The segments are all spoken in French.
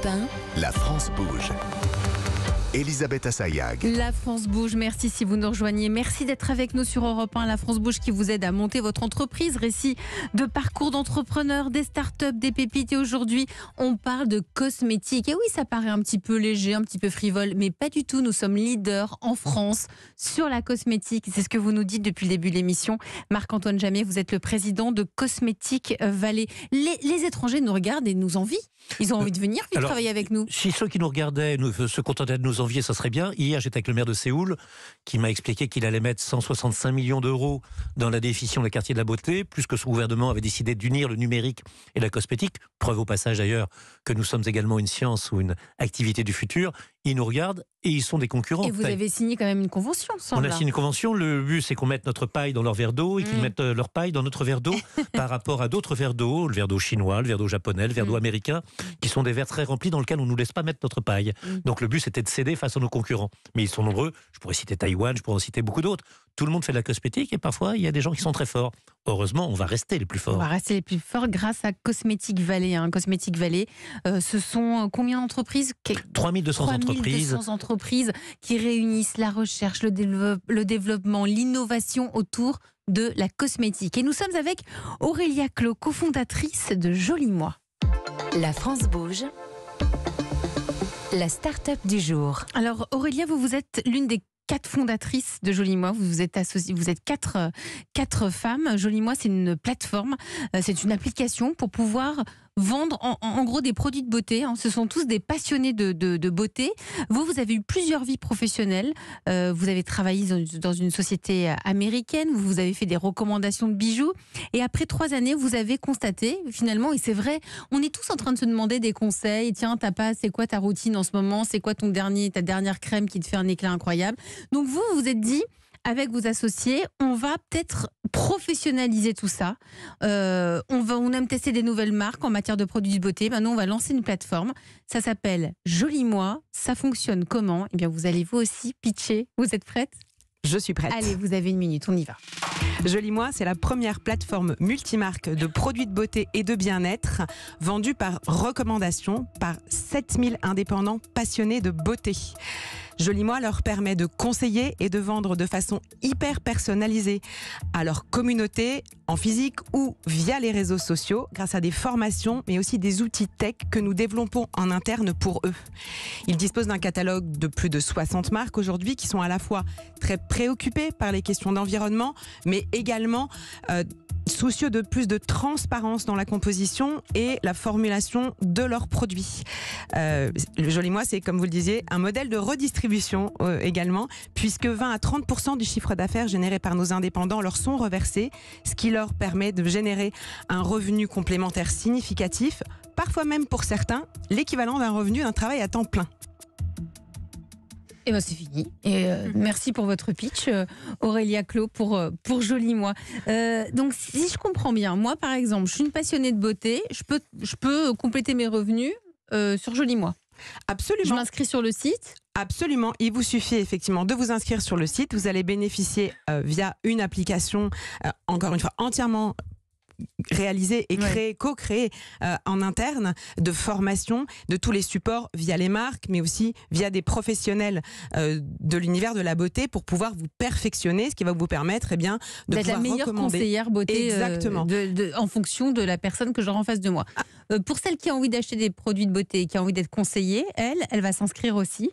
Europe 1. La France bouge. Elisabeth Assayag. La France bouge, merci si vous nous rejoignez. Merci d'être avec nous sur Europe 1. La France bouge qui vous aide à monter votre entreprise. Récit de parcours d'entrepreneurs, des startups, des pépites. Et aujourd'hui, on parle de cosmétiques. Et oui, ça paraît un petit peu léger, un petit peu frivole, mais pas du tout. Nous sommes leaders en France sur la cosmétique. C'est ce que vous nous dites depuis le début de l'émission. Marc-Antoine Jammet, vous êtes le président de Cosmétique Vallée. Les étrangers nous regardent et nous envient. Ils ont envie de venir travailler avec nous. Si ceux qui nous regardaient se contentaient de nous envier, ça serait bien. Hier, j'étais avec le maire de Séoul qui m'a expliqué qu'il allait mettre 165 millions d'euros dans la définition des quartiers de la beauté, plus que son gouvernement avait décidé d'unir le numérique et la cosmétique. Preuve au passage d'ailleurs que nous sommes également une science ou une activité du futur. Ils nous regardent et ils sont des concurrents. Et vous avez signé quand même une convention, On a signé une convention. Le but, c'est qu'on mette notre paille dans leur verre d'eau et qu'ils mettent leur paille dans notre verre d'eau par rapport à d'autres verres d'eau, le verre d'eau chinois, le verre d'eau japonais, le verre d'eau américain, qui sont des verres très remplis dans lesquels on ne nous laisse pas mettre notre paille. Donc le but, c'était de céder face à nos concurrents. Mais ils sont nombreux. Je pourrais citer Taïwan, je pourrais en citer beaucoup d'autres. Tout le monde fait de la cosmétique et parfois, il y a des gens qui sont très forts. Heureusement, on va rester les plus forts. On va rester les plus forts grâce à Cosmétique Vallée. Cosmétique Vallée, ce sont combien d'entreprises ? 3200 entreprises qui réunissent la recherche, le développement, l'innovation autour de la cosmétique. Et nous sommes avec Aurélia Clos, cofondatrice de Joli Moi. La France bouge. La start-up du jour. Alors Aurélia, vous êtes l'une des 4 fondatrices de Joli Moi. Vous êtes associée, vous êtes 4 femmes. Joli Moi, c'est une plateforme, c'est une application pour pouvoir vendre en gros des produits de beauté. Ce sont tous des passionnés de beauté. Vous avez eu plusieurs vies professionnelles. Vous avez travaillé dans une société américaine. Vous avez fait des recommandations de bijoux. Et après 3 années, vous avez constaté finalement, et c'est vrai, on est tous en train de se demander des conseils. Tiens, c'est quoi ta routine en ce moment ? C'est quoi ta dernière crème qui te fait un éclat incroyable ? Donc vous vous êtes dit, avec vos associés, on va peut-être professionnaliser tout ça. On aime tester des nouvelles marques en matière de produits de beauté. Maintenant, on va lancer une plateforme. Ça s'appelle Joli Moi. Ça fonctionne comment ? Eh bien, vous allez vous aussi pitcher. Vous êtes prête ? Je suis prête. Allez, vous avez 1 minute, on y va. Joli Moi, c'est la première plateforme multimarque de produits de beauté et de bien-être vendue par recommandation par 7000 indépendants passionnés de beauté. Joli Moi leur permet de conseiller et de vendre de façon hyper personnalisée à leur communauté en physique ou via les réseaux sociaux grâce à des formations mais aussi des outils tech que nous développons en interne pour eux. Ils disposent d'un catalogue de plus de 60 marques aujourd'hui qui sont à la fois très préoccupées par les questions d'environnement mais également soucieux de plus de transparence dans la composition et la formulation de leurs produits. Le Joli Moi, c'est comme vous le disiez, un modèle de redistribution également, puisque 20 à 30% du chiffre d'affaires généré par nos indépendants leur sont reversés, ce qui leur permet de générer un revenu complémentaire significatif, parfois même pour certains, l'équivalent d'un revenu d'un travail à temps plein. Et c'est fini. Et merci pour votre pitch, Aurélia Clos, pour Joli Moi. Donc, si je comprends bien, moi, par exemple, je suis une passionnée de beauté. Je peux compléter mes revenus sur Joli Moi. Absolument. Je m'inscris sur le site. Absolument. Il vous suffit effectivement de vous inscrire sur le site. Vous allez bénéficier via une application, encore une fois, entièrement réalisé et co-créé en interne, de formation, de tous les supports via les marques, mais aussi via des professionnels de l'univers de la beauté pour pouvoir vous perfectionner, ce qui va vous permettre de d'être pouvoir la meilleure recommander. conseillère beauté Exactement. En fonction de la personne que j'aurai en face de moi. Pour celle qui a envie d'acheter des produits de beauté et qui a envie d'être conseillée, elle va s'inscrire aussi.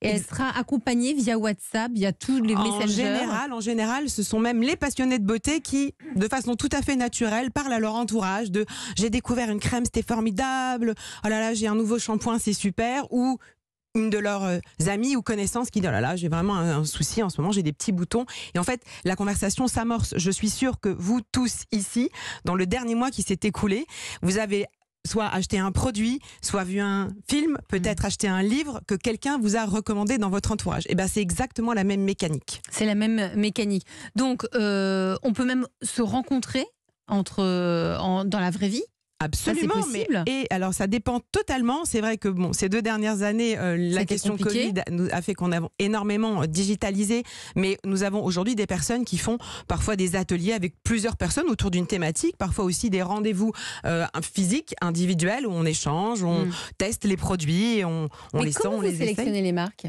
Et elle sera accompagnée via WhatsApp, via tous les messengers. En général, ce sont même les passionnés de beauté qui, de façon tout à fait naturelle, parlent à leur entourage de « j'ai découvert une crème, c'était formidable, oh là là, j'ai un nouveau shampoing, c'est super » ou une de leurs amis ou connaissances qui dit « oh là là, j'ai vraiment un souci en ce moment, j'ai des petits boutons ». Et en fait, la conversation s'amorce. Je suis sûre que vous tous ici, dans le dernier mois qui s'est écoulé, vous avez soit acheté un produit, soit vu un film, peut-être acheté un livre que quelqu'un vous a recommandé dans votre entourage. Et c'est exactement la même mécanique. C'est la même mécanique. Donc, on peut même se rencontrer dans la vraie vie. Absolument, Ça, c'est possible. et alors ça dépend totalement. C'est vrai que ces 2 dernières années, la question compliqué. Covid a fait qu'on a énormément digitalisé, mais nous avons aujourd'hui des personnes qui font parfois des ateliers avec plusieurs personnes autour d'une thématique, parfois aussi des rendez-vous physiques, individuels, où on échange, on teste les produits, on Mais les sent, comment on vous les essaye. sélectionnez les marques?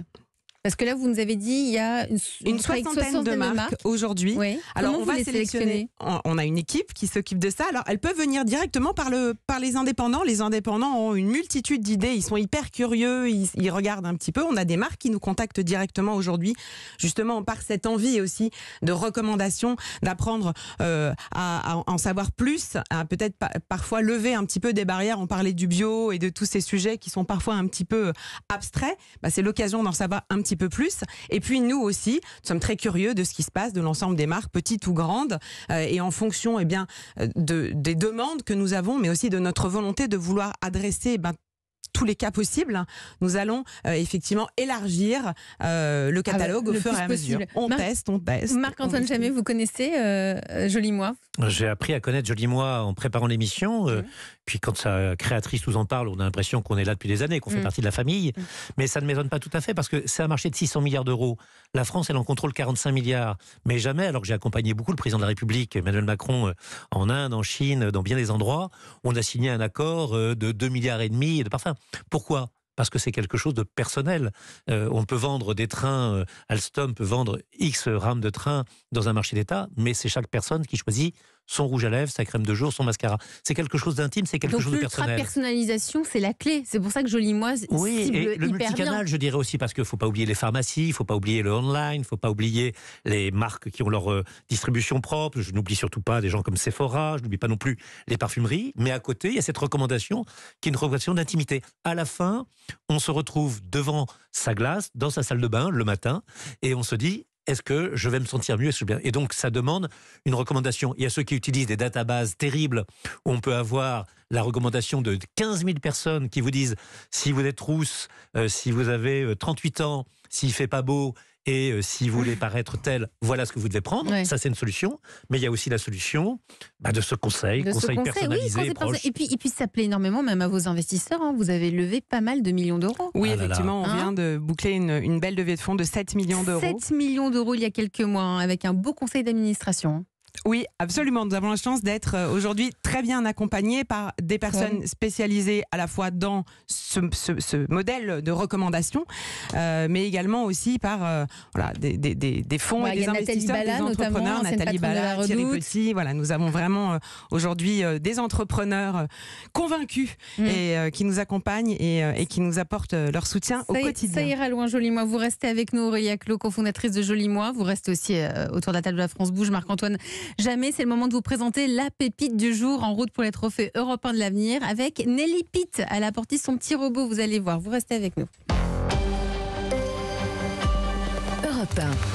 Parce que là, vous nous avez dit, il y a Une soixantaine de marques aujourd'hui. Oui. Alors, Comment on vous va les sélectionnez? On a une équipe qui s'occupe de ça. Alors, elles peuvent venir directement par les indépendants. Les indépendants ont une multitude d'idées. Ils sont hyper curieux. Ils regardent un petit peu. On a des marques qui nous contactent directement aujourd'hui, justement par cette envie aussi de recommandations, d'apprendre à en savoir plus, à peut-être parfois lever un petit peu des barrières. On parlait du bio et de tous ces sujets qui sont parfois un petit peu abstraits. C'est l'occasion d'en savoir un petit peu plus. Et puis nous aussi, nous sommes très curieux de ce qui se passe, de l'ensemble des marques, petites ou grandes, et en fonction des demandes que nous avons, mais aussi de notre volonté de vouloir adresser tous les cas possibles, nous allons effectivement élargir le catalogue au le fur et plus à mesure. possible. On teste. Marc-Antoine Jamet, vous connaissez Joli Moi? J'ai appris à connaître Joli Moi en préparant l'émission. Puis quand sa créatrice nous en parle, on a l'impression qu'on est là depuis des années, qu'on fait partie de la famille. Mais ça ne m'étonne pas tout à fait parce que c'est un marché de 600 milliards d'euros. La France, elle en contrôle 45 milliards. Mais jamais, alors que j'ai accompagné beaucoup le président de la République, Emmanuel Macron, en Inde, en Chine, dans bien des endroits, on a signé un accord de 2,5 milliards de parfums. Pourquoi ? Parce que c'est quelque chose de personnel. On peut vendre des trains, Alstom peut vendre X rames de train dans un marché d'État, mais c'est chaque personne qui choisit son rouge à lèvres, sa crème de jour, son mascara. C'est quelque chose d'intime, c'est quelque chose de personnel. Donc l'ultra-personnalisation, c'est la clé. C'est pour ça que Joli Moi cible et le hyper multicanal, bien. je dirais aussi, parce qu'il ne faut pas oublier les pharmacies, il ne faut pas oublier le online, il ne faut pas oublier les marques qui ont leur distribution propre. Je n'oublie surtout pas des gens comme Sephora, je n'oublie pas non plus les parfumeries. Mais à côté, il y a cette recommandation qui est une recommandation d'intimité. À la fin, on se retrouve devant sa glace, dans sa salle de bain, le matin, et on se dit... Est-ce que je vais me sentir mieux? Et donc, ça demande une recommandation. Il y a ceux qui utilisent des databases terribles où on peut avoir la recommandation de 15 000 personnes qui vous disent si vous êtes rousse, si vous avez 38 ans, s'il ne fait pas beau et si vous voulez paraître tel, voilà ce que vous devez prendre. Ouais. Ça, c'est une solution. Mais il y a aussi la solution de ce conseil personnalisé oui, et proche. Et puis ça plaît énormément même à vos investisseurs. Vous avez levé pas mal de millions d'euros. Oui, Ah là là. effectivement, on vient de boucler une belle levée de fonds de 7 millions d'euros. 7 millions d'euros il y a quelques mois, avec un beau conseil d'administration. Oui, absolument. Nous avons la chance d'être aujourd'hui très bien accompagnés par des personnes spécialisées à la fois dans ce modèle de recommandation, mais également aussi par des fonds et des investisseurs, des entrepreneurs. Nathalie Bala, Thierry Petit. Voilà, nous avons vraiment aujourd'hui des entrepreneurs convaincus et qui nous accompagnent et qui nous apportent leur soutien au quotidien. Ça ira loin, Joli Moi. Vous restez avec nous, Aurélia Clos, cofondatrice de Joli Moi. Vous restez aussi autour de la table de la France Bouge, Marc-Antoine Jamet. C'est le moment de vous présenter la pépite du jour en route pour les trophées européens de l'avenir avec Nelly Pitt. Elle a apporté son petit robot, vous allez voir. Vous restez avec nous. Europe 1.